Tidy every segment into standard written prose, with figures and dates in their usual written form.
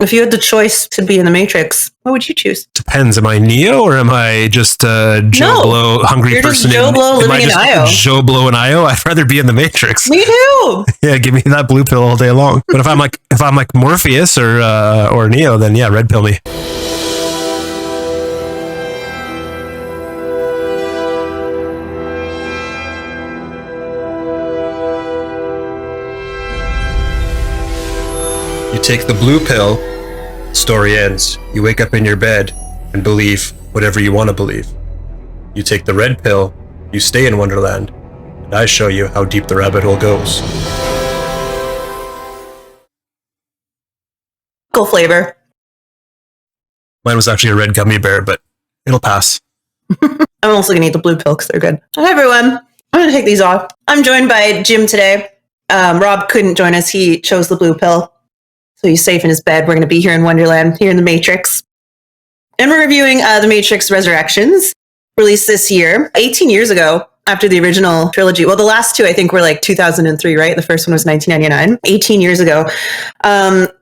If you had the choice to be in the Matrix, what would you choose? Depends. Am I Neo or am I just a Joe Blow hungry you're person? Just Joe Blow living in Io. Joe Blow in Io? I'd rather be in the Matrix. Me too. Yeah, give me that blue pill all day long. But if I'm like Morpheus or Neo, then yeah, red pill me. You take the blue pill, story ends. You wake up in your bed and believe whatever you want to believe. You take the red pill, you stay in Wonderland, and I show you how deep the rabbit hole goes. Cool flavor. Mine was actually a red gummy bear, but it'll pass. I'm also going to eat the blue pill because they're good. Hi, everyone. I'm going to take these off. I'm joined by Jim today. Rob couldn't join us. He chose the blue pill. So he's safe in his bed. We're going to be here in Wonderland, here in the Matrix. And we're reviewing The Matrix Resurrections, released this year, 18 years ago, after the original trilogy. Well, the last two, I think, were like 2003, right? The first one was 1999, 18 years ago.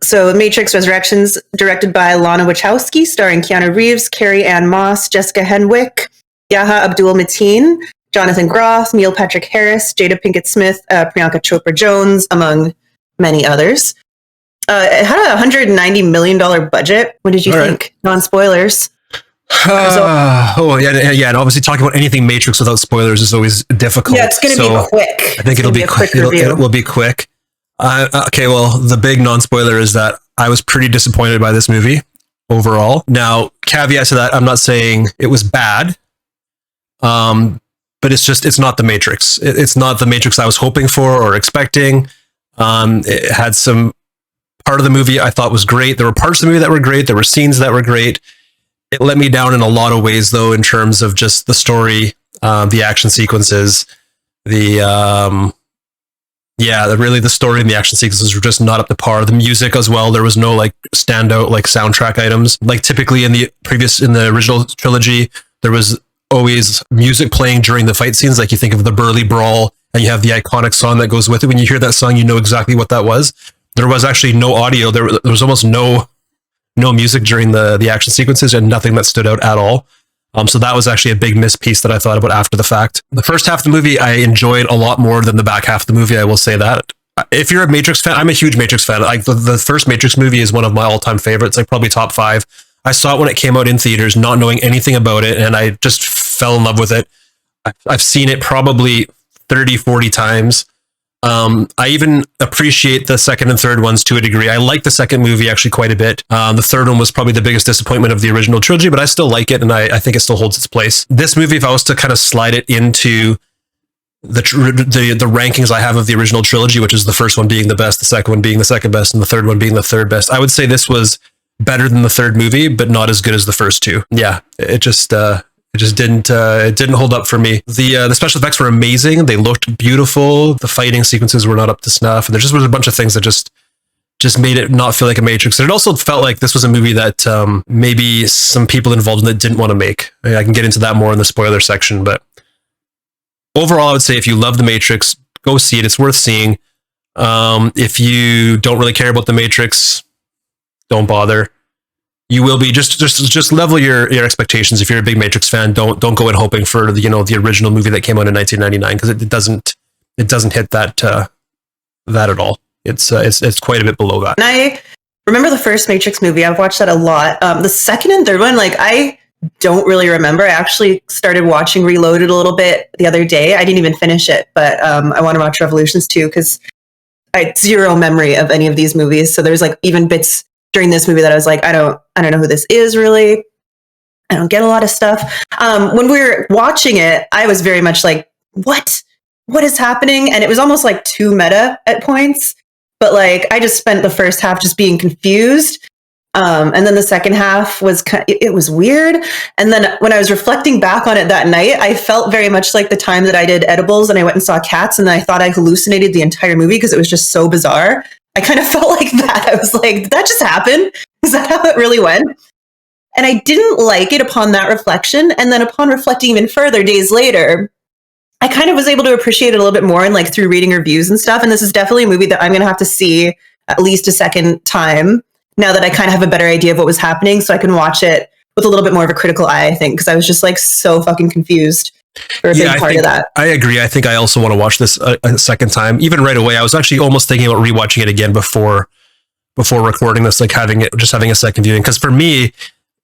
So Matrix Resurrections, directed by Lana Wachowski, starring Keanu Reeves, Carrie-Anne Moss, Jessica Henwick, Yahya Abdul-Mateen, Jonathan Groff, Neil Patrick Harris, Jada Pinkett Smith, Priyanka Chopra Jones, among many others. It had a $190 million budget. What did you think? Non-spoilers. Yeah. And obviously talking about anything Matrix without spoilers is always difficult. Yeah, it's going to be quick. I think it'll be quick. It will be quick. Okay, well, the big non-spoiler is that I was pretty disappointed by this movie overall. Now, caveat to that, I'm not saying it was bad, but it's not the Matrix. It's not the Matrix I was hoping for or expecting. It had some part of the movie I thought was great. There were parts of the movie that were great. There were scenes that were great. It let me down in a lot of ways, though, in terms of just the story, the action sequences, the story and the action sequences were just not up to par. The music as well. There was no like standout like soundtrack items. Like typically in the original trilogy, there was always music playing during the fight scenes. Like you think of the Burly Brawl and you have the iconic song that goes with it. When you hear that song, you know exactly what that was. There was actually no audio. There was almost no music during the action sequences and nothing that stood out at all. So that was actually a big miss piece that I thought about after the fact. The first half of the movie I enjoyed a lot more than the back half of the movie. I will say that. If you're a Matrix fan, I'm a huge Matrix fan. Like the first Matrix movie is one of my all-time favorites, like probably top 5. I saw it when it came out in theaters, not knowing anything about it, and I just fell in love with it. I've seen it probably 30, 40 times. I even appreciate the second and third ones to a degree. I like the second movie actually quite a bit. The third one was probably the biggest disappointment of the original trilogy, but I still like it, and I think it still holds its place. This movie, if I was to kind of slide it into the rankings I have of the original trilogy, which is the first one being the best, the second one being the second best, and the third one being the third best, I would say this was better than the third movie, but not as good as the first two. Yeah, it just didn't hold up for me. The special effects were amazing. They looked beautiful. The fighting sequences were not up to snuff, and there just was a bunch of things that just made it not feel like a Matrix. And it also felt like this was a movie that maybe some people involved in it didn't want to make. I can get into that more in the spoiler section, but overall, I would say if you love the Matrix, go see it. It's worth seeing. If you don't really care about the Matrix, don't bother. You will be just level your expectations. If you're a big Matrix fan, don't go in hoping for the original movie that came out in 1999, because it doesn't hit that at all. It's quite a bit below that. And I remember the first Matrix movie. I've watched that a lot. The second and third one, like I don't really remember. I actually started watching Reloaded a little bit the other day. I didn't even finish it, but I want to watch Revolutions too, because I had zero memory of any of these movies. So there's like even bits during this movie that I was like, I don't know who this is really. I don't get a lot of stuff. When we were watching it, I was very much like, what is happening? And it was almost like too meta at points, but like, I just spent the first half just being confused. And then the second half was, it was weird. And then when I was reflecting back on it that night, I felt very much like the time that I did edibles and I went and saw Cats, and I thought I hallucinated the entire movie because it was just so bizarre. I kind of felt like that. I was like, did that just happen? Is that how it really went? And I didn't like it upon that reflection. And then upon reflecting even further days later, I kind of was able to appreciate it a little bit more, and like through reading reviews and stuff. And this is definitely a movie that I'm going to have to see at least a second time now that I kind of have a better idea of what was happening, so I can watch it with a little bit more of a critical eye, I think, because I was just like so fucking confused for a big part of that. I agree. I think I also want to watch this a second time. Even right away, I was actually almost thinking about rewatching it again before recording this, like having a second viewing. Because for me,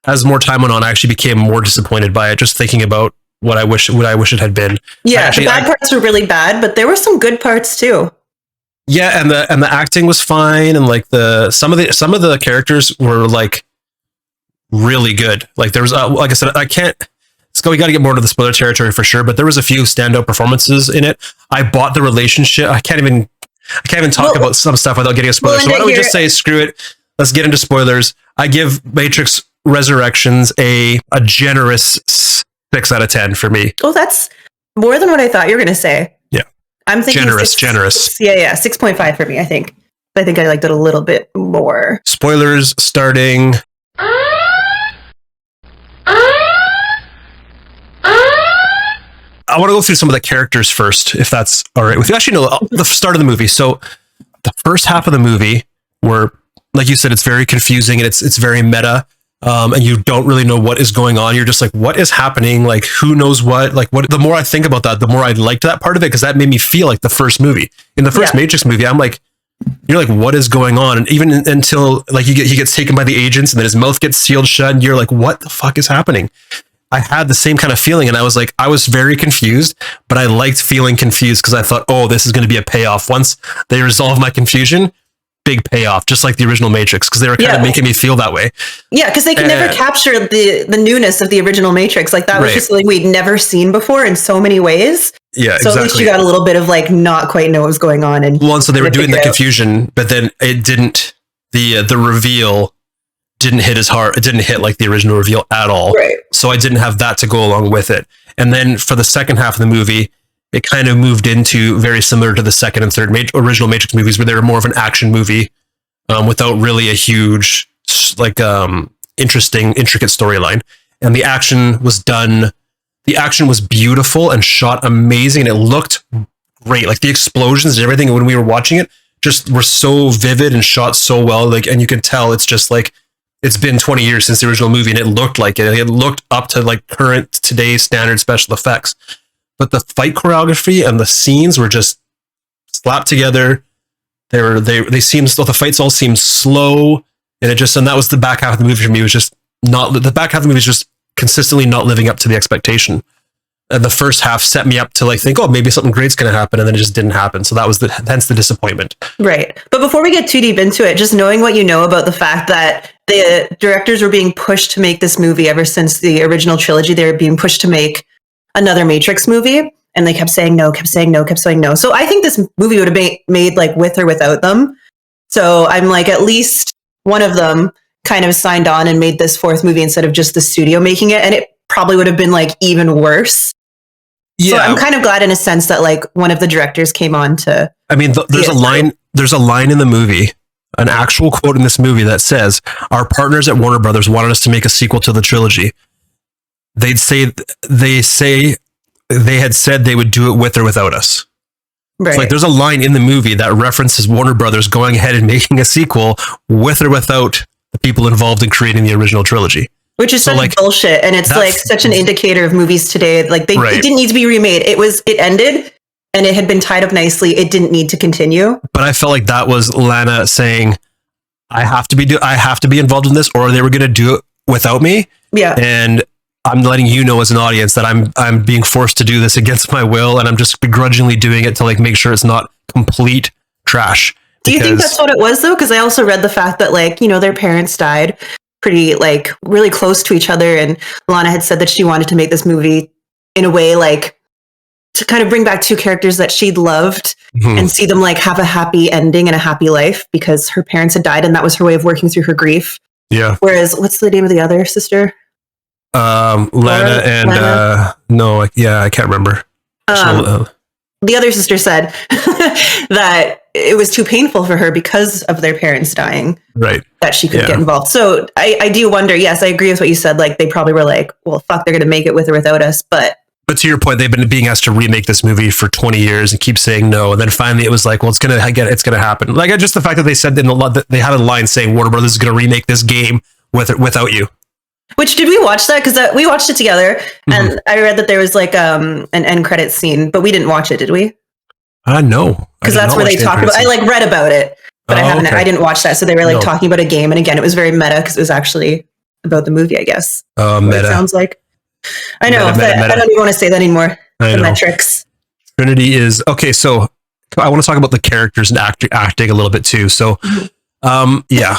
as more time went on, I actually became more disappointed by it, just thinking about what I wish it had been. Yeah, the bad parts were really bad, but there were some good parts too. Yeah, and the acting was fine, and like some of the characters were like really good. Like there was like I said, I can't. So we got to get more into the spoiler territory for sure, but there was a few standout performances in it. I bought the relationship. I can't even talk about some stuff without getting a spoiler. So why don't we just say screw it? Let's get into spoilers. I give Matrix Resurrections a generous 6 out of 10 for me. Oh, that's more than what I thought you were going to say. Yeah, I'm thinking generous. 6.5 for me. I think I liked it a little bit more. Spoilers starting. I want to go through some of the characters first, if that's all right with you. Actually, no, the start of the movie. So the first half of the movie, where, like you said, it's very confusing and it's very meta, and you don't really know what is going on. You're just like, what is happening? Like, who knows what? Like, what? The more I think about that, the more I liked that part of it, because that made me feel like the first movie. In the first Matrix movie, I'm like, you're like, what is going on? And even until like he gets taken by the agents, and then his mouth gets sealed shut, and you're like, what the fuck is happening? I had the same kind of feeling, and I was like, I was very confused, but I liked feeling confused because I thought, oh, this is going to be a payoff. Once they resolve my confusion, big payoff, just like the original Matrix, because they were kind of making me feel that way. Yeah, because they could never capture the newness of the original Matrix. Like that was just something we'd never seen before in so many ways. Yeah, so at least you got a little bit of like not quite know what was going on. And so they were doing the confusion, but then it didn't. The reveal didn't hit as hard. It didn't hit like the original reveal at all. Right. So I didn't have that to go along with it. And then for the second half of the movie, it kind of moved into very similar to the second and third original Matrix movies, where they were more of an action movie without really a huge, like, interesting, intricate storyline. And the action was done. The action was beautiful and shot amazing, and it looked great. Like the explosions and everything when we were watching it just were so vivid and shot so well. Like, and you could tell it's just like, it's been 20 years since the original movie, and it looked like it. It looked up to like current today's standard special effects. But the fight choreography and the scenes were just slapped together. They seemed, the fights all seemed slow, and that was the back half of the movie for me. Was just not, the back half of the movie was just consistently not living up to the expectation. And the first half set me up to like think, oh, maybe something great's going to happen, and then it just didn't happen. So that was hence the disappointment. Right. But before we get too deep into it, just knowing what you know about the fact that the directors were being pushed to make this movie ever since the original trilogy, they were being pushed to make another Matrix movie, and they kept saying no. So I think this movie would have made like with or without them. So I'm like, at least one of them kind of signed on and made this fourth movie instead of just the studio making it, and it probably would have been like even worse. Yeah. So I'm kind of glad in a sense that like one of the directors came on to. I mean, there's a line in the movie, an actual quote in this movie that says, "Our partners at Warner Brothers wanted us to make a sequel to the trilogy. They had said they would do it with or without us." Right. So like, there's a line in the movie that references Warner Brothers going ahead and making a sequel with or without the people involved in creating the original trilogy. Which is such like, bullshit, and it's like such an indicator of movies today. Like it didn't need to be remade. It ended, and it had been tied up nicely. It didn't need to continue. But I felt like that was Lana saying, I have to be involved in this, or they were going to do it without me. Yeah. And I'm letting you know as an audience that I'm being forced to do this against my will, and I'm just begrudgingly doing it to like make sure it's not complete trash. Do you think that's what it was though? Because I also read the fact that like, you know, their parents died pretty like really close to each other, and Lana had said that she wanted to make this movie in a way like to kind of bring back two characters that she'd loved and see them like have a happy ending and a happy life, because her parents had died, and that was her way of working through her grief. Yeah. Whereas what's the name of the other sister? Lana and I can't remember. The other sister said that it was too painful for her because of their parents dying, right? That she could get involved. So I do wonder. Yes, I agree with what you said. Like they probably were like, well, fuck, they're going to make it with or without us. But But to your point, they've been being asked to remake this movie for 20 years and keep saying no. And then finally it was like, well, it's going to happen. Like just the fact that they said that they had a line saying Warner Brothers is going to remake this game without you. Which, did we watch that? Because we watched it together, and I read that there was like an end credit scene, but we didn't watch it, did we? No. Because that's where they talk about. I like read about it, but I didn't watch that. So they were like talking about a game, and again, it was very meta because it was actually about the movie, I guess. Meta. It sounds like. I know, meta. I don't even want to say that anymore. The metrics. Trinity is okay. So I want to talk about the characters and acting a little bit too. So, yeah.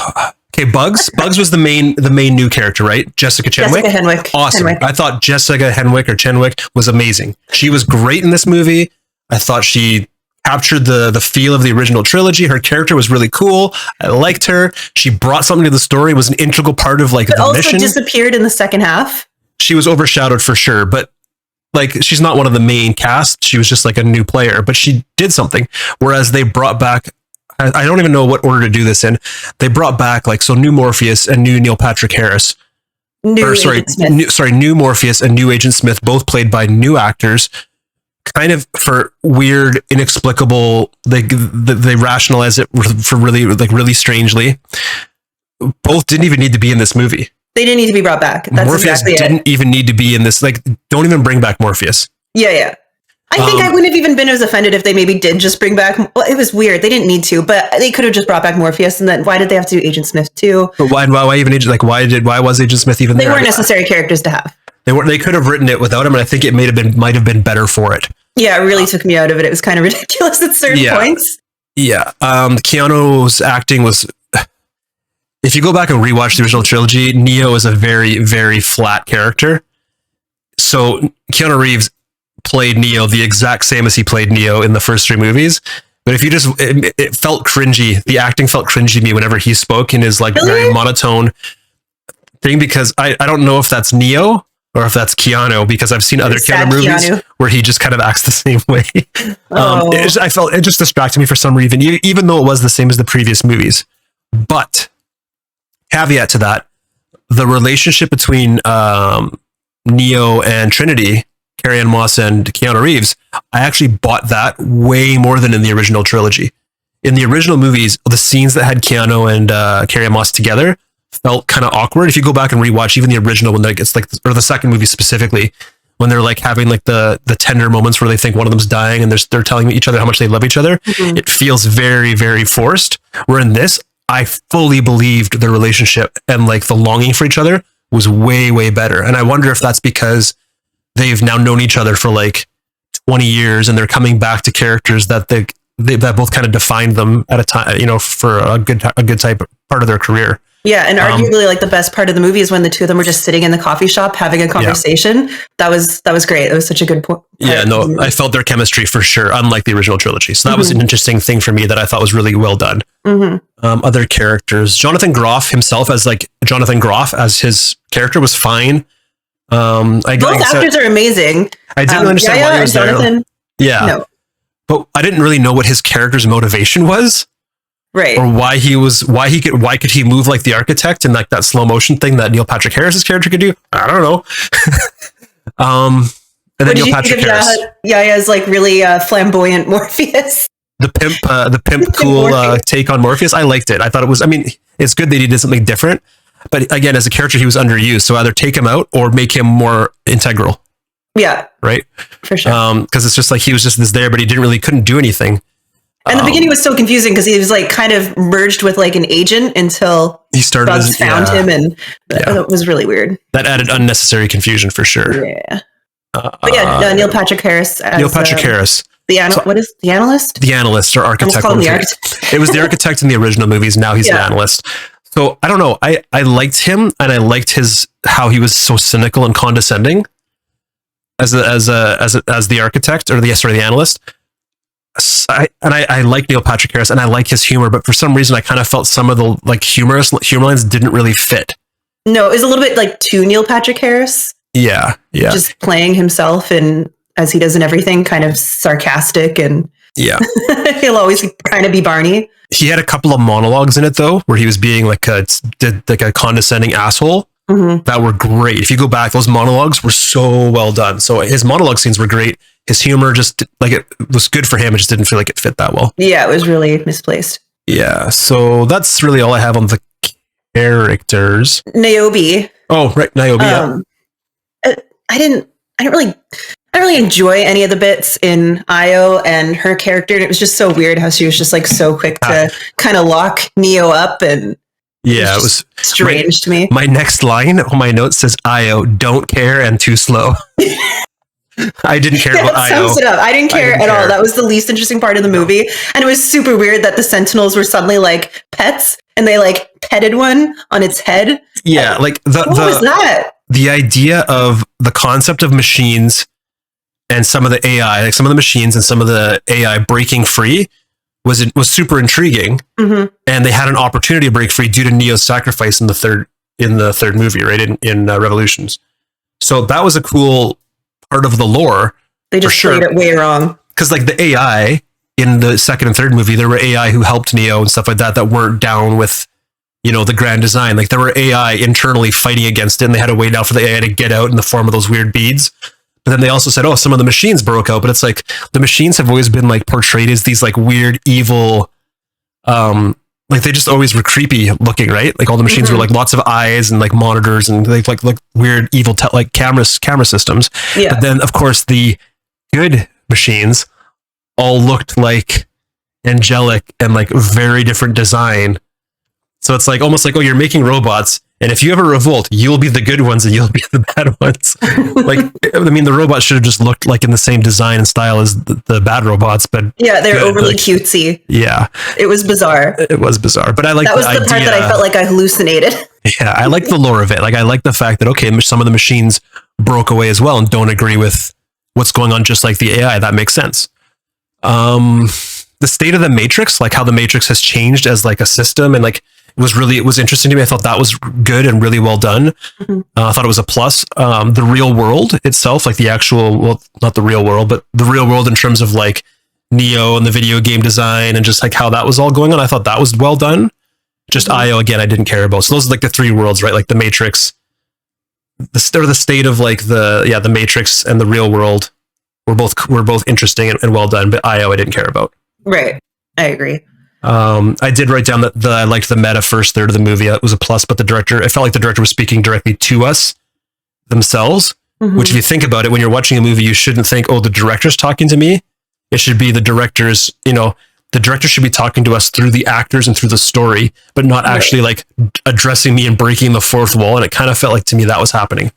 Okay, Bugs. Bugs was the main new character, right? Jessica Henwick. Awesome. Henwick. I thought Jessica Henwick or Chenwick was amazing. She was great in this movie. I thought she captured the feel of the original trilogy. Her character was really cool. I liked her. She brought something to the story. Was an integral part of like the mission. Also disappeared in the second half. She was overshadowed for sure, but like she's not one of the main cast. She was just like a new player, but she did something. Whereas they brought back, I don't even know what order to do this in. They brought back like new Morpheus and new Neil Patrick Harris. New Morpheus and new Agent Smith, both played by new actors. Kind of for weird, inexplicable. They rationalize it for really strangely. Both didn't even need to be in this movie. They didn't need to be brought back. That's Morpheus exactly didn't even need to be in this. Like, don't even bring back Morpheus. Yeah. I think I wouldn't have even been as offended if they maybe did just bring back. Well, it was weird. They didn't need to, but they could have just brought back Morpheus. And then why did they have to do Agent Smith too? But why even Agent? Like, why was Agent Smith even there? They weren't necessary characters to have. They could have written it without him, and I think it might have been better for it. Yeah, it really took me out of it. It was kind of ridiculous at certain points. Yeah. Keanu's acting was. If you go back and rewatch the original trilogy, Neo is a very, very flat character. So Keanu Reeves played Neo the exact same as he played Neo in the first three movies. But if you just, it felt cringy. The acting felt cringy to me whenever he spoke in his like very monotone thing, because I don't know if that's Neo or if that's Keanu, because I've seen other Keanu movies where he just kind of acts the same way. It just distracted me for some reason, even though it was the same as the previous movies. But caveat to that, the relationship between Neo and Trinity, Carrie-Anne Moss and Keanu Reeves, I actually bought that way more than in the original trilogy. In the original movies, the scenes that had Keanu and Carrie-Anne Moss together felt kind of awkward. If you go back and rewatch even the original when it's like, or the second movie specifically, when they're like having like the tender moments where they think one of them's dying and they're telling each other how much they love each other, it feels very, very forced. Where in this, I fully believed their relationship and like the longing for each other was way, way better. And I wonder if that's because they've now known each other for like 20 years and they're coming back to characters that that both kind of defined them at a time, for a good type part of their career. Yeah, and arguably like the best part of the movie is when the two of them were just sitting in the coffee shop having a conversation. Yeah. That was great. It was such a good point. Yeah, no, I felt their chemistry for sure, unlike the original trilogy. So that was an interesting thing for me that I thought was really well done. Other characters, Jonathan Groff himself as his character was fine. Both actors are amazing. I didn't understand why he was there. Yeah, no. But I didn't really know what his character's motivation was. Right. Or why could he move like the architect and like that slow motion thing that Neil Patrick Harris's character could do? I don't know. And then Neil Patrick Harris. Yahya's like really flamboyant Morpheus. The pimp cool take on Morpheus. I liked it. I thought it was, it's good that he did something different. But again, as a character, he was underused. So either take him out or make him more integral. Yeah. Right? For sure. Because it's just like he was just there, but he couldn't do anything. And the beginning was so confusing because he was like kind of merged with like an agent until Bugs found him, and it was really weird. That added unnecessary confusion for sure. Yeah. But Neil Patrick Harris. Harris. What is the analyst? The analyst or architect. It was the architect in the original movies. Now he's the analyst. So I don't know. I liked him, and I liked how he was so cynical and condescending as the architect or the analyst. I like Neil Patrick Harris and I like his humor, but for some reason I kind of felt some of the like humor lines didn't really fit. No, it was a little bit like too Neil Patrick Harris. Yeah. Just playing himself and as he does in everything, kind of sarcastic and he'll always kind of be Barney. He had a couple of monologues in it though, where he was being like a condescending asshole. that were great. If you go back, those monologues were so well done. So his monologue scenes were great. His humor just like it was good for him. It just didn't feel like it fit that well. Yeah, it was really misplaced. Yeah. So that's really all I have on the characters. Niobe. Oh, right, Niobe. I didn't really enjoy any of the bits in Io and her character. And it was just so weird how she was just like so quick to kind of lock Neo up, and yeah, it was strange to me. My next line on my notes says Io, don't care and too slow. I didn't care about That Io. sums it up. I didn't care at all. That was the least interesting part of the movie. And it was super weird that the Sentinels were suddenly like pets and they like petted one on its head. Yeah, like what was that? The idea of the concept of machines and some of the AI, like some of the machines and some of the AI breaking free was super intriguing. And they had an opportunity to break free due to Neo's sacrifice in the third movie, right? In Revolutions. So that was a cool part of the lore. They just played it way wrong. Because like the AI in the second and third movie, there were AI who helped Neo and stuff like that weren't down with, you know, the grand design. Like there were AI internally fighting against it, and they had to wait out for the AI to get out in the form of those weird beads. But then they also said, oh, some of the machines broke out. But it's like the machines have always been like portrayed as these like weird, evil, like they just always were creepy looking, right? Like all the machines were like lots of eyes and like monitors and like weird evil like camera systems. Yeah. But then of course the good machines all looked like angelic and like very different design. So it's like almost like, oh, you're making robots, and if you ever revolt, you'll be the good ones and you'll be the bad ones. Like, I mean, the robots should have just looked like in the same design and style as the bad robots, but yeah, they're overly cutesy. Yeah, it was bizarre. It was bizarre, but I like that was the part that I felt like I hallucinated. Yeah, I like the lore of it. Like, I like the fact that okay, some of the machines broke away as well and don't agree with what's going on, just like the AI. That makes sense. The state of the Matrix, like how the Matrix has changed as like a system, and like it was interesting to me. I thought that was good and really well done. I thought it was a plus. The real world itself, like the actual, well, not the real world, but the real world in terms of like Neo and the video game design and just like how that was all going on. I thought that was well done. Just Io, again, I didn't care about. So those are like the three worlds, right? Like the Matrix, the state of like the Matrix and the real world were both interesting and well done, but Io I didn't care about. Right. I agree. I did write down that I liked the meta first third of the movie. It was a plus, but I felt like the director was speaking directly to us themselves, which if you think about it, when you're watching a movie, you shouldn't think, oh, the director's talking to me. It should be the director should be talking to us through the actors and through the story, but not actually like addressing me and breaking the fourth wall. And it kind of felt like to me that was happening.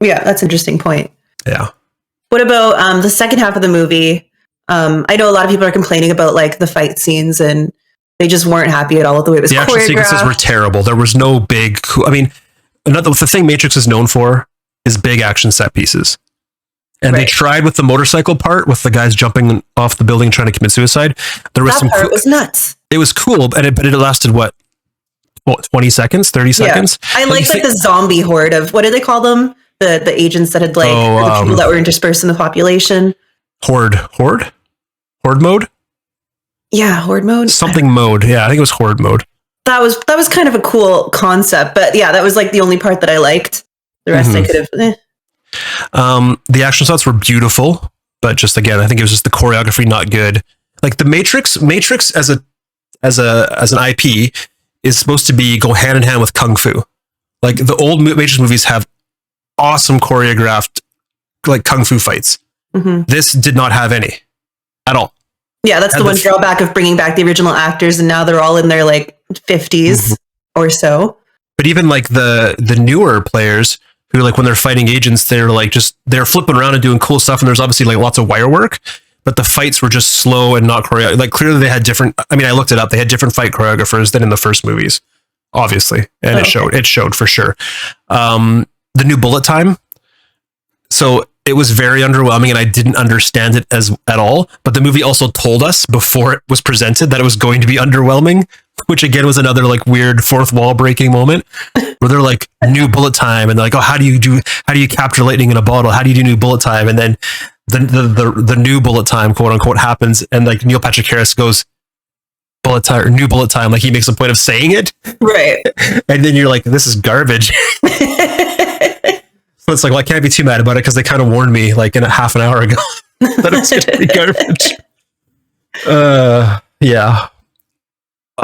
Yeah, that's an interesting point. Yeah. What about the second half of the movie? I know a lot of people are complaining about like the fight scenes, and they just weren't happy at all with the way it was choreographed. The action sequences were terrible. There was no big. I mean, the thing Matrix is known for is big action set pieces, and they tried with the motorcycle part with the guys jumping off the building trying to commit suicide. There was that part was nuts. It was cool, but it lasted what 20 seconds, 30 seconds. I like that the zombie horde of, what do they call them? The agents that had like the people that were interspersed in the population. Horde mode? Yeah, horde mode. Something mode. Yeah, I think it was horde mode. That was kind of a cool concept, but yeah, that was like the only part that I liked. The rest I could have. The action shots were beautiful, but just again, I think it was just the choreography not good. Like the Matrix as an IP is supposed to go hand in hand with kung fu. Like the old Matrix movies have awesome choreographed like kung fu fights. This did not have any at all. Yeah, that's the one drawback of bringing back the original actors, and now they're all in their like 50s or so. But even like the newer players who, like, when they're fighting agents, they're flipping around and doing cool stuff, and there's obviously like lots of wire work, but the fights were just slow and not choreographed. Like clearly they had different. I mean, I looked it up. They had different fight choreographers than in the first movies, obviously, and it showed. It showed for sure. The new bullet time. So it was very underwhelming, and I didn't understand it at all. But the movie also told us before it was presented that it was going to be underwhelming, which again was another like weird fourth wall breaking moment where they're like new bullet time, and they're like, oh, how do you capture lightning in a bottle? How do you do new bullet time? And then the new bullet time, quote unquote, happens, and like Neil Patrick Harris goes, bullet time or new bullet time. Like he makes a point of saying it. Right. And then you're like, this is garbage. So it's like, well, I can't be too mad about it because they kind of warned me like in a half an hour ago that it's going to be garbage. Yeah.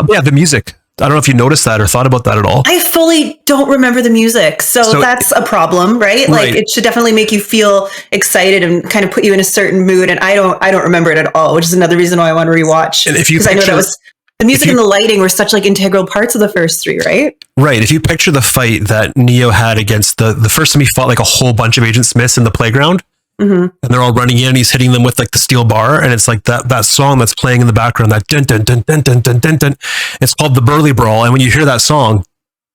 Yeah, the music. I don't know if you noticed that or thought about that at all. I fully don't remember the music. So that's a problem, right? Like it should definitely make you feel excited and kind of put you in a certain mood. And I don't remember it at all, which is another reason why I want to rewatch. Because I know that was the music and the lighting were such like integral parts of the first three, right? Right. If you picture the fight that Neo had against the first time he fought like a whole bunch of Agent Smiths in the playground, and they're all running in, and he's hitting them with like the steel bar, and it's like that song that's playing in the background, that dun dun dun dun dun dun dun dun. It's called the Burly Brawl, and when you hear that song,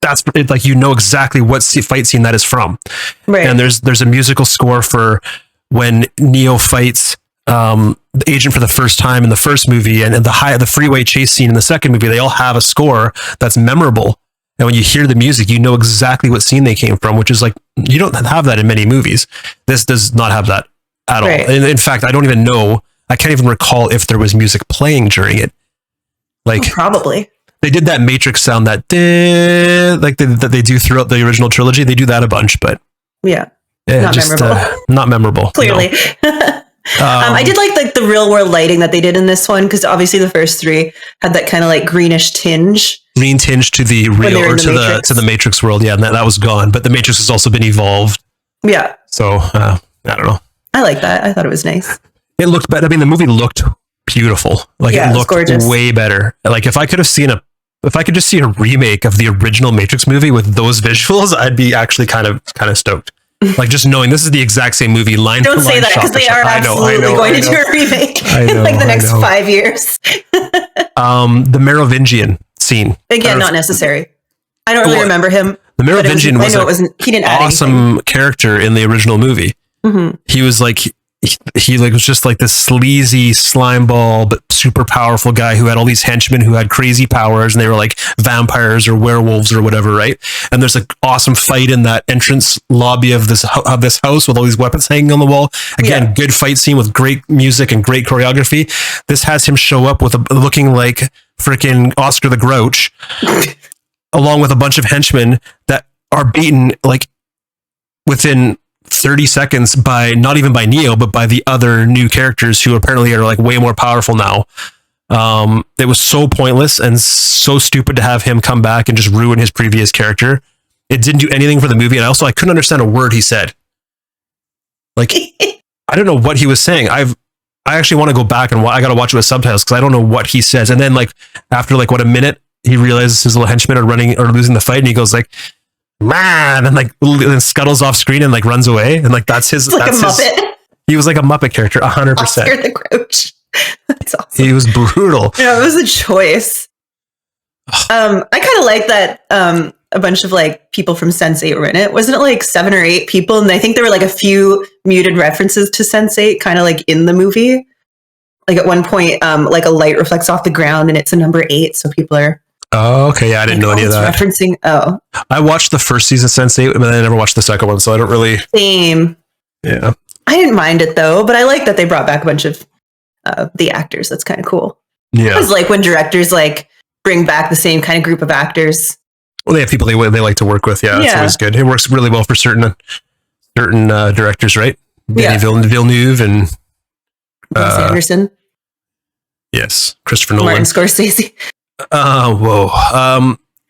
that's it, like you know exactly what fight scene that is from. Right. And there's a musical score for when Neo fights the agent for the first time in the first movie, and the freeway chase scene in the second movie. They all have a score that's memorable. And when you hear the music, you know exactly what scene they came from, which is like, you don't have that in many movies. This does not have that at all. In fact, I don't even know. I can't even recall if there was music playing during it. Like probably they did that Matrix sound that that they do throughout the original trilogy. They do that a bunch, but not memorable. Not memorable. Clearly. No. I did like the real world lighting that they did in this one, because obviously the first three had that kind of like green tinge to the real or to the Matrix world. Yeah, and that was gone, but the Matrix has also been evolved. Yeah. So I don't know. I like that. I thought it was nice. It looked better. I mean, the movie looked beautiful. Like it looked gorgeous. Way better. Like if I could just see a remake of the original Matrix movie with those visuals, I'd be actually kind of stoked. Like just knowing this is the exact same movie line. Don't say that, because they are absolutely going to do a remake in like the next 5 years. The Merovingian scene. Again, not necessary. I don't really remember him. The Merovingian he didn't add awesome character in the original movie. He was like he was just like this sleazy slime ball but super powerful guy who had all these henchmen who had crazy powers, and they were like vampires or werewolves or whatever, right? And there's an awesome fight in that entrance lobby of this house with all these weapons hanging on the wall. Again, good fight scene with great music and great choreography. This has him show up with looking like freaking Oscar the Grouch along with a bunch of henchmen that are beaten like within 30 seconds by not even by Neo, but by the other new characters who apparently are like way more powerful now. It was so pointless and so stupid to have him come back and just ruin his previous character. It didn't do anything for the movie, and I couldn't understand a word he said. Like I don't know what he was saying. I actually want to go back and I got to watch it with subtitles because I don't know what he says. And then like after like a minute, he realizes his little henchmen are running or losing the fight, and he goes like, man, and like and scuttles off screen and like runs away, and like that's his. Like that's a Muppet. He was like a Muppet character, 100%. Oscar the Grouch. That's awesome. He was brutal. Yeah, it was a choice. I kind of like that. A bunch of like people from Sense8 were in it. Wasn't it like 7 or 8 people? And I think there were like a few muted references to Sense8, kind of like in the movie. Like at one point, like a light reflects off the ground, and it's a number 8, so people are. Oh, okay. Yeah, I didn't know any of that. Referencing. Oh, I watched the first season of Sense8, but I never watched the second one, so I don't really. Same. Yeah. I didn't mind it though, but I like that they brought back a bunch of the actors. That's kind of cool. Yeah. It's like when directors like bring back the same kind of group of actors. Well, they have people they like to work with. Yeah, that's always good. It works really well for certain directors, right? Denis Villeneuve and Wes Anderson. Yes, Christopher Nolan. Martin Scorsese.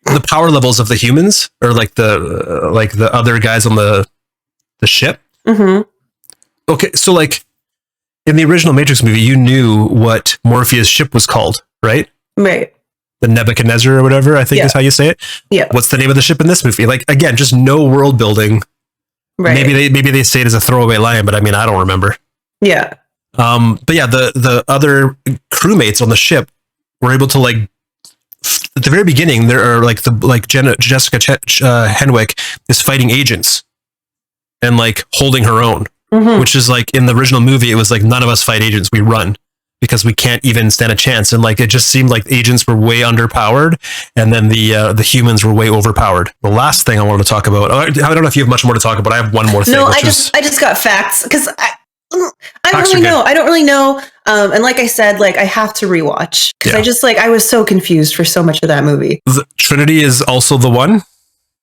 The power levels of the humans, or like the other guys on the ship. Mm-hmm. Okay, so like in the original Matrix movie, you knew what Morpheus' ship was called, right? Right. The Nebuchadnezzar or whatever, I think is how you say it. Yeah. What's the name of the ship in this movie? Like again, just no world building. Right. Maybe they say it as a throwaway line, but I mean I don't remember. Yeah. But yeah, the other crewmates on the ship were able to like at the very beginning there are like Jessica Henwick is fighting agents and like holding her own, which is like in the original movie it was like none of us fight agents, we run because we can't even stand a chance, and like it just seemed like agents were way underpowered, and then the humans were way overpowered. The last thing I wanted to talk about, I don't know if you have much more to talk about. I have one more thing. No, I just got facts because I don't really know. I don't really know. And like I said, like I have to rewatch because I just like I was so confused for so much of that movie. The Trinity is also the one.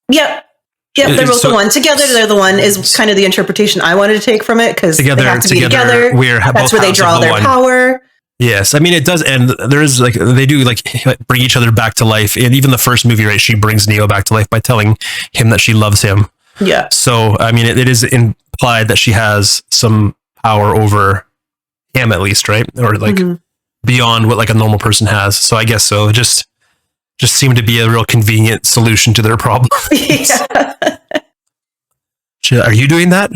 Yep. Yep, they're both the one. Together, they're the one is kind of the interpretation I wanted to take from it because they have to be together. That's where they draw their power. Yes, I mean it does, and there is like they do like bring each other back to life. And even the first movie, right? She brings Neo back to life by telling him that she loves him. Yeah. So I mean, it is implied that she has some power over him, at least, right? Or like beyond what like a normal person has. So I guess so. It just seemed to be a real convenient solution to their problem. Yeah. Are you doing that?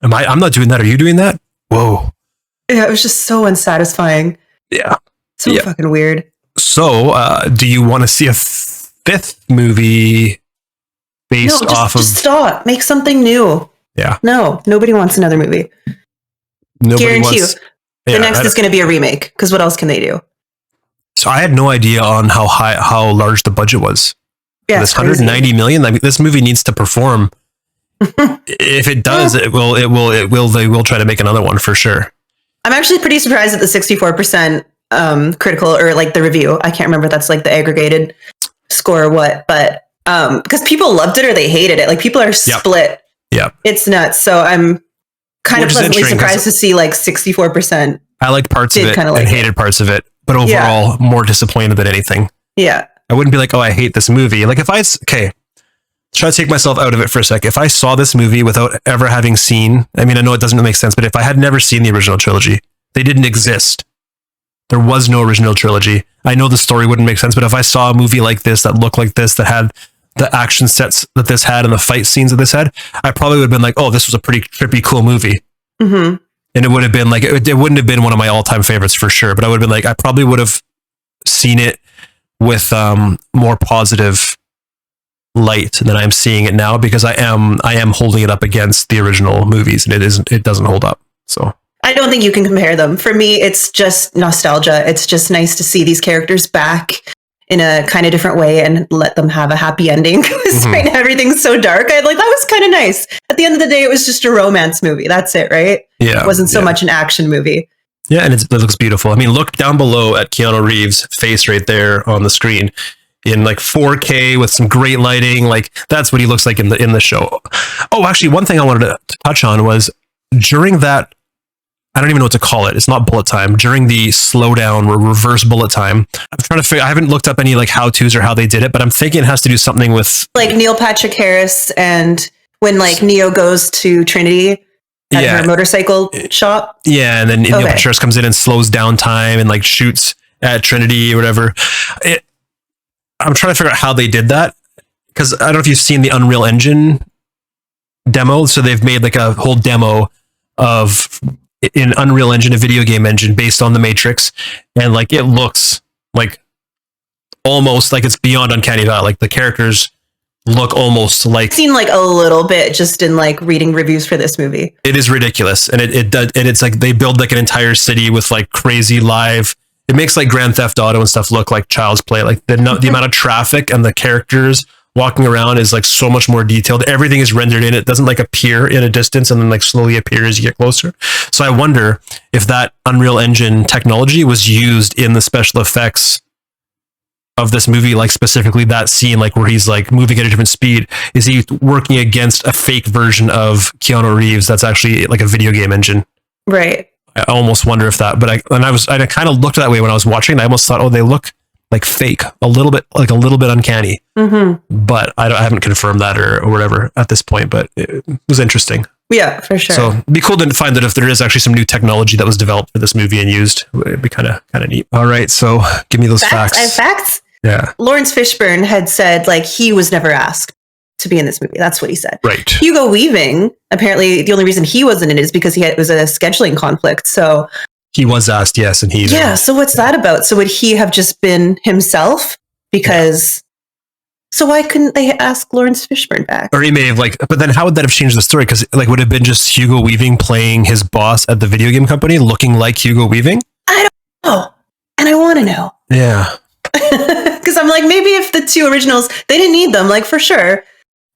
I'm not doing that. Are you doing that? Whoa. Yeah, it was just so unsatisfying. Yeah. So fucking weird. So, do you want to see a fifth movie based off of... Just stop. Make something new. Yeah. No, nobody wants another movie. Guarantee you. The next is going to be a remake, because what else can they do? So I had no idea on how large the budget was. Yeah, this 190 million. I mean, this movie needs to perform. If it does, they will try to make another one for sure. I'm actually pretty surprised at the 64% critical or like the review. I can't remember if that's like the aggregated score or what, but because people loved it or they hated it. Like people are split. Yeah. It's nuts. So I'm kind of pleasantly surprised to see like 64%. I liked parts of it and hated parts of it, but overall more disappointed than anything. Yeah. I wouldn't be like, oh, I hate this movie. Like if try to take myself out of it for a sec. If I saw this movie without ever having seen, I mean, I know it doesn't make sense, but if I had never seen the original trilogy, they didn't exist. There was no original trilogy. I know the story wouldn't make sense, but if I saw a movie like this, that looked like this, that had the action sets that this had and the fight scenes that this had, I probably would have been like, oh, this was a pretty trippy, cool movie. Mm-hmm. And it would have been like, it wouldn't have been one of my all-time favorites for sure, but I would have been like, I probably would have seen it with more positive light than I'm seeing it now, because I am holding it up against the original movies, and it doesn't hold up. So I don't think you can compare them. For me, it's just nostalgia. It's just nice to see these characters back in a kind of different way and let them have a happy ending. Despite everything's so dark, that was kind of nice. At the end of the day, it was just a romance movie. That's it, right? Yeah, it wasn't so much an action movie. Yeah, and it looks beautiful. I mean, look down below at Keanu Reeves' face right there on the screen. In like 4K with some great lighting, like that's what he looks like in the show. Oh, actually, one thing I wanted to touch on was during that, I don't even know what to call it. It's not bullet time. During the slowdown or reverse bullet time, I'm trying to figure. I haven't looked up any like how-tos or how they did it, but I'm thinking it has to do something with like Neil Patrick Harris and when like Neo goes to Trinity at her motorcycle shop. Yeah, and then Neil Patrick Harris comes in and slows down time and like shoots at Trinity or whatever. I'm trying to figure out how they did that, because I don't know if you've seen the Unreal Engine demo. So they've made like a whole demo of in Unreal Engine, a video game engine based on the Matrix, and like it looks like almost like it's beyond uncanny valley. Like the characters look almost like... I've seen like a little bit just in like reading reviews for this movie. It is ridiculous, and it does, and it's like they build like an entire city with like crazy live... It makes like Grand Theft Auto and stuff look like child's play. Like the amount of traffic and the characters walking around is like so much more detailed. Everything is rendered in. It doesn't like appear in a distance and then like slowly appear as you get closer. So I wonder if that Unreal Engine technology was used in the special effects of this movie, like specifically that scene, like where he's like moving at a different speed. Is he working against a fake version of Keanu Reeves that's actually like a video game engine? Right. I almost wonder if that, but I kind of looked that way when I was watching. I almost thought, oh, they look like fake, a little bit uncanny. Mm-hmm. But I haven't confirmed that or whatever at this point. But it was interesting. Yeah, for sure. So it'd be cool to find that if there is actually some new technology that was developed for this movie and used, it'd be kind of neat. All right, so give me those facts. I have facts. Yeah. Lawrence Fishburne had said like he was never asked to be in this movie. That's what he said. Right. Hugo Weaving, apparently the only reason he wasn't in it is because it was a scheduling conflict. So he was asked, yes, and he's... Yeah, so what's that about? So would he have just been himself? Because... So why couldn't they ask Lawrence Fishburne back? Or he may have like... But then how would that have changed the story? Because like would it have been just Hugo Weaving playing his boss at the video game company looking like Hugo Weaving? I don't know. And I want to know. Yeah. Because I'm like, maybe if the two originals, they didn't need them, like for sure.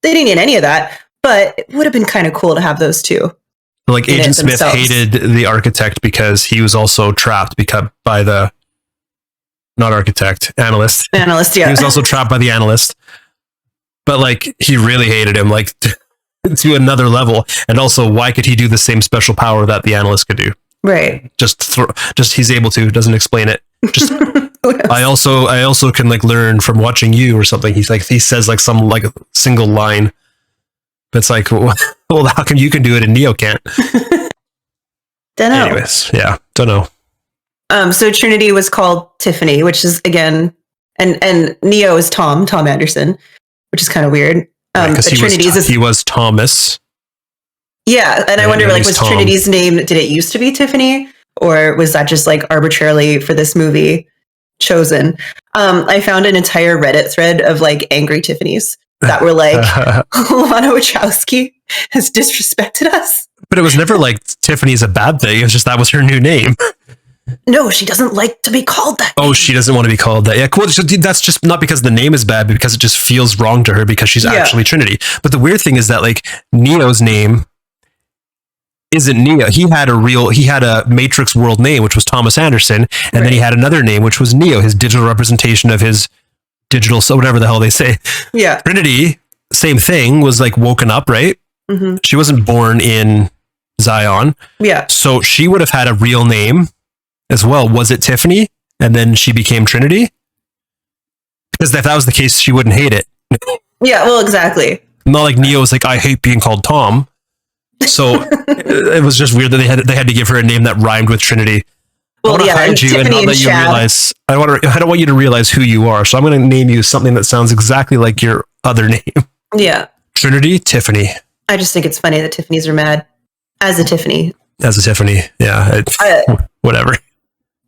They didn't need any of that, but it would have been kind of cool to have those two. Like in it Agent Smith themselves. hated the architect because he was also trapped by the not architect analyst. Analyst, yeah. He was also trapped by the analyst, but like he really hated him like to another level. And also, why could he do the same special power that the analyst could do? Right. Just he's able to. Doesn't explain it. Just I also can like learn from watching you or something. He says like some like single line. It's like, well, how come you can do it and Neo can't? Don't know. Anyways, yeah, don't know. So Trinity was called Tiffany, which is again, and Neo is Tom Anderson, which is kind of weird. Because he was Thomas. Yeah, and I wonder, like, was Tom. Trinity's name? Did it used to be Tiffany, or was that just like arbitrarily for this movie chosen? I found an entire Reddit thread of like angry Tiffanys that were like, Lana Wachowski has disrespected us. But it was never like Tiffany's a bad thing. It was just that was her new name. No, she doesn't like to be called that. Oh, she doesn't want to be called that. Yeah, cool. So that's just not because the name is bad, but because it just feels wrong to her because she's actually Trinity. But the weird thing is that like Neo's name isn't Neo. He had a Matrix world name, which was Thomas Anderson, and then he had another name, which was Neo, his digital representation of his digital, so whatever the hell they say. Yeah. Trinity, same thing, was like woken up, right? Mm-hmm. She wasn't born in Zion. Yeah. So she would have had a real name as well. Was it Tiffany? And then she became Trinity? Because if that was the case, she wouldn't hate it. Yeah, well, exactly. Not like Neo was like, I hate being called Tom. So it was just weird that they had to give her a name that rhymed with Trinity. Well, I want to hide you and not let you realize. I don't want you to realize who you are. So I'm going to name you something that sounds exactly like your other name. Yeah. Trinity, Tiffany. I just think it's funny that Tiffany's are mad. As a Tiffany. Yeah. Whatever.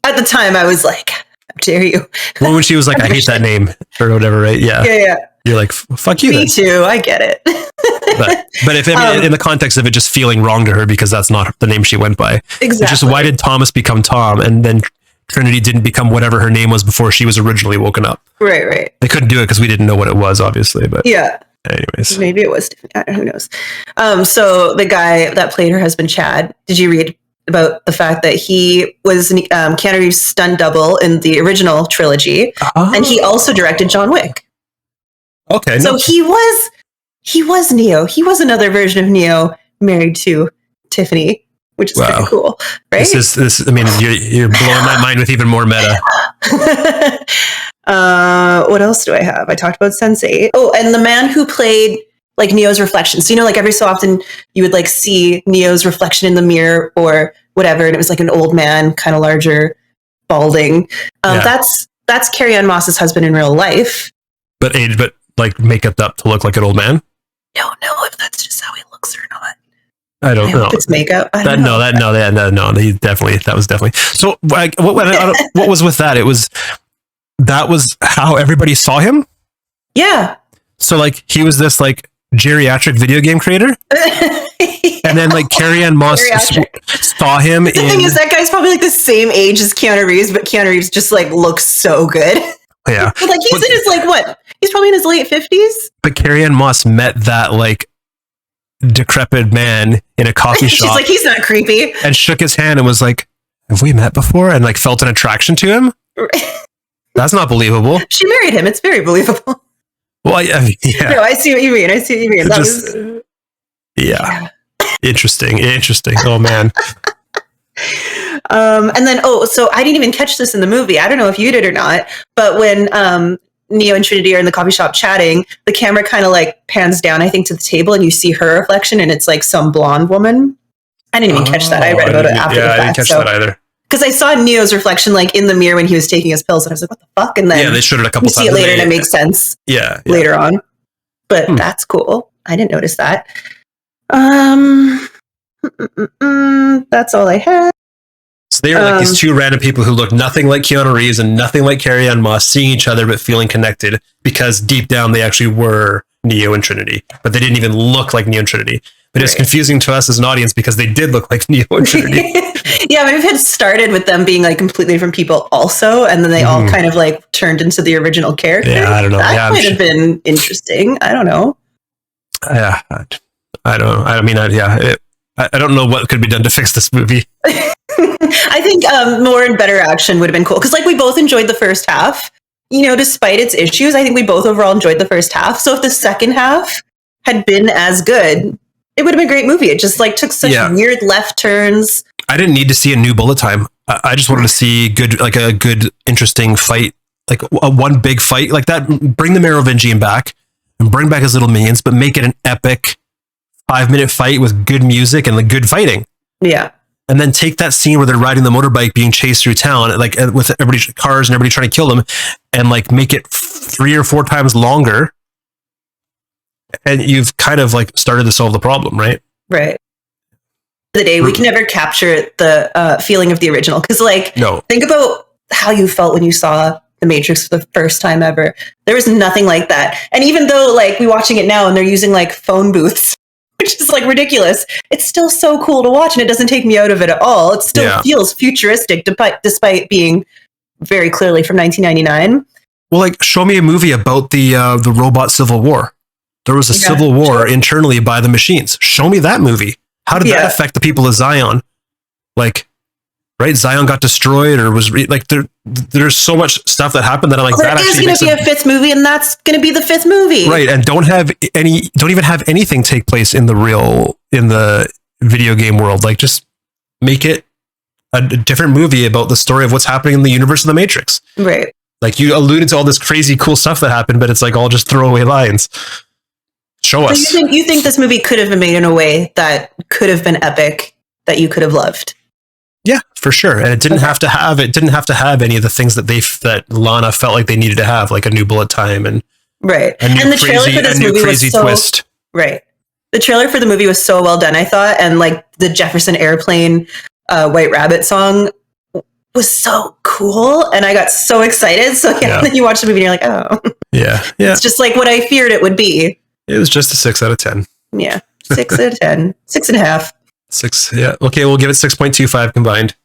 At the time, I was like, how dare you? Well, when she was like, I hate that name or whatever, right? Yeah. Yeah. You're like, fuck you. Me too. I get it. but if in the context of it just feeling wrong to her because that's not the name she went by. Exactly. It's just why did Thomas become Tom and then Trinity didn't become whatever her name was before she was originally woken up? Right. They couldn't do it because we didn't know what it was, obviously. But yeah. Anyways, maybe it was. Who knows? So the guy that played her husband, Chad, did you read about the fact that he was Keanu Reeves' stunt double in the original trilogy, and he also directed John Wick? Okay. So he was Neo. He was another version of Neo married to Tiffany, which is pretty cool, right? This. I mean, you're blowing my mind with even more meta. What else do I have? I talked about Sense8. Oh, and the man who played like Neo's reflection. So, like every so often you would like see Neo's reflection in the mirror or whatever. And it was like an old man, kind of larger, balding. That's Carrie-Anne Moss's husband in real life. But like make it up to look like an old man. Don't know if that's just how he looks or not. I don't know. It's makeup. No. That was definitely. So like, what was with that? That was how everybody saw him. Yeah. So like he was this like geriatric video game creator, and then like Carrie-Anne Moss saw him. The thing is, that guy's probably like the same age as Keanu Reeves, but Keanu Reeves just like looks so good. Yeah, but like he's in his like what? He's probably in his late 50s. But Carrie-Anne Moss met that like decrepit man in a coffee shop. She's like, he's not creepy, and shook his hand and was like, "Have we met before?" And like felt an attraction to him. That's not believable. She married him. It's very believable. Well, yeah. No, I see what you mean. Yeah. Interesting. Oh man. And then so I didn't even catch this in the movie. I don't know if you did or not, but when Neo and Trinity are in the coffee shop chatting, the camera kind of like pans down, I think, to the table, and you see her reflection, and it's like some blonde woman. I didn't even catch that. I read about it after the fact. I didn't catch that either. Because I saw Neo's reflection like in the mirror when he was taking his pills, and I was like, "What the fuck?" And then they showed it a couple times. You see it later, and it makes sense. Yeah. Later on, but that's cool. I didn't notice that. That's all I had. So they are like these two random people who look nothing like Keanu Reeves and nothing like Carrie-Anne Moss, seeing each other but feeling connected because deep down they actually were Neo and Trinity, but they didn't even look like Neo and Trinity. But it's confusing to us as an audience because they did look like Neo and Trinity. Yeah, maybe it started with them being like completely different people also, and then they all kind of like turned into the original character. Yeah, I don't know. That might have been interesting. I don't know. Yeah, I don't. I mean, I don't know what could be done to fix this movie. I think more and better action would have been cool. Because like we both enjoyed the first half, despite its issues, I think we both overall enjoyed the first half. So if the second half had been as good, it would have been a great movie. It just like took such weird left turns. I didn't need to see a new bullet time. I just wanted to see a good, interesting fight, like a one big fight like that. Bring the Merovingian back and bring back his little minions, but make it an epic 5-minute fight with good music and like good fighting. Yeah. And then take that scene where they're riding the motorbike being chased through town, like with everybody's cars and everybody trying to kill them, and like make it 3 or 4 times longer. And you've kind of like started to solve the problem, right? Right. The day we can never capture the feeling of the original. Because like, think about how you felt when you saw The Matrix for the first time ever. There was nothing like that. And even though like we're watching it now and they're using like phone booths, which is like ridiculous, it's still so cool to watch and it doesn't take me out of it at all. It still feels futuristic despite being very clearly from 1999. Well, like show me a movie about the robot civil war. There was a civil war internally by the machines. Show me that movie. How did that affect the people of Zion? Like, right? Zion got destroyed or was there's so much stuff that happened that I'm like, that is going to be a fifth movie and that's going to be the fifth movie. Right. And don't even have anything take place in the video game world. Like just make it a different movie about the story of what's happening in the universe of the Matrix. Right. Like you alluded to all this crazy cool stuff that happened, but it's like all just throwaway lines. Show us. So you think this movie could have been made in a way that could have been epic, that you could have loved? Yeah, for sure. And it didn't have to have any of the things that Lana felt like they needed to have, like a new bullet time and the trailer for this movie was so twist. Right. The trailer for the movie was so well done, I thought, and like the Jefferson Airplane White Rabbit song was so cool, and I got so excited. So then you watch the movie and you're like, oh. Yeah. It's just like what I feared it would be. It was just a 6 out of 10. Yeah. 6 out of 10. 6.5. 6. Yeah. Okay. We'll give it 6.25 combined.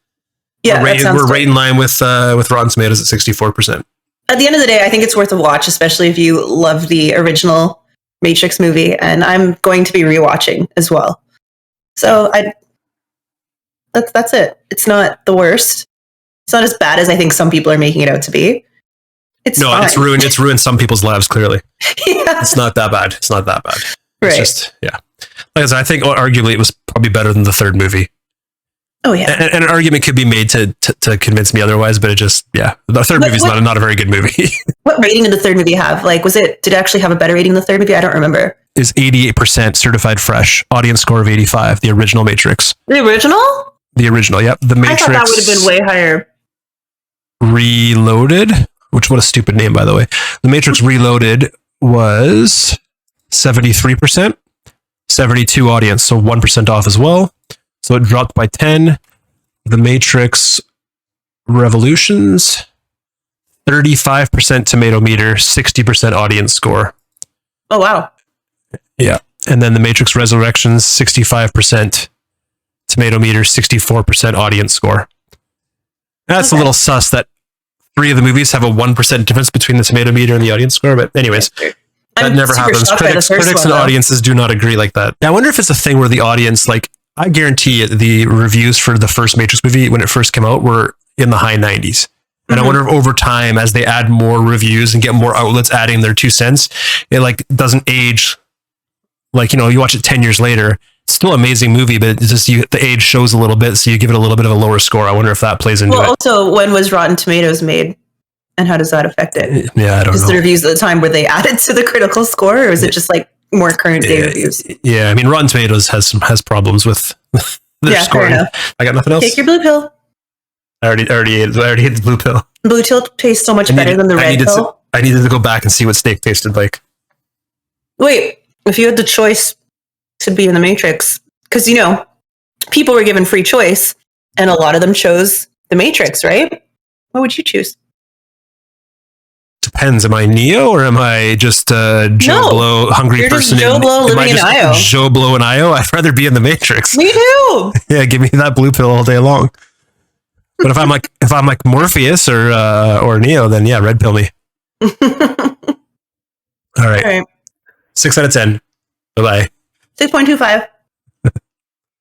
Yeah. We're right in line with Rotten Tomatoes at 64%. At the end of the day, I think it's worth a watch, especially if you love the original Matrix movie. And I'm going to be rewatching as well. So that's it. It's not the worst. It's not as bad as I think some people are making it out to be. It's fine. It's ruined some people's lives, clearly. It's not that bad. It's not that bad. It's just, like I said, I think arguably it was probably better than the third movie. Oh, yeah. And an argument could be made to convince me otherwise, but it just, the third movie is not a very good movie. What rating did the third movie have? Like, did it actually have a better rating than the third movie? I don't remember. Is 88% certified fresh, audience score of 85, the original Matrix. The original? The original, yep. The Matrix. I thought that would have been way higher. Reloaded, which what a stupid name, by the way. The Matrix Reloaded was 73%, 72 audience, so 1% off as well. So it dropped by 10. The Matrix Revolutions, 35% tomato meter, 60% audience score. Oh, wow. Yeah. And then The Matrix Resurrections, 65% tomato meter, 64% audience score. That's a little sus that 3 of the movies have a 1% difference between the tomato meter and the audience score. But anyways, that never happens. Critics and audiences do not agree like that. I wonder if it's a thing where the audience, like, I guarantee the reviews for the first Matrix movie when it first came out were in the high 90s. And I wonder if over time, as they add more reviews and get more outlets adding their 2 cents, it like doesn't age. Like, you watch it 10 years later, it's still an amazing movie, but it's just the age shows a little bit, so you give it a little bit of a lower score. I wonder if that plays into it. Also, when was Rotten Tomatoes made, and how does that affect it? Yeah, I don't know. Is the reviews at the time were they added to the critical score, or is it just like more current day reviews? Yeah, I mean, Rotten Tomatoes has problems with their scoring. I got nothing else. Take your blue pill. I already ate the blue pill. Blue pill tastes so much better than the red pill. I needed to go back and see what steak tasted like. Wait, if you had the choice to be in the Matrix, because people were given free choice, and a lot of them chose the Matrix, right? What would you choose? Depends. Am I Neo or am I just Joe Blow, hungry You're person? Joe Blow living in Io. Joe Blow in Io? I'd rather be in the Matrix. Me too. Yeah, give me that blue pill all day long. But if I'm like Morpheus or Neo, then yeah, red pill me. All right. 6 out of 10. Bye-bye. 6.25.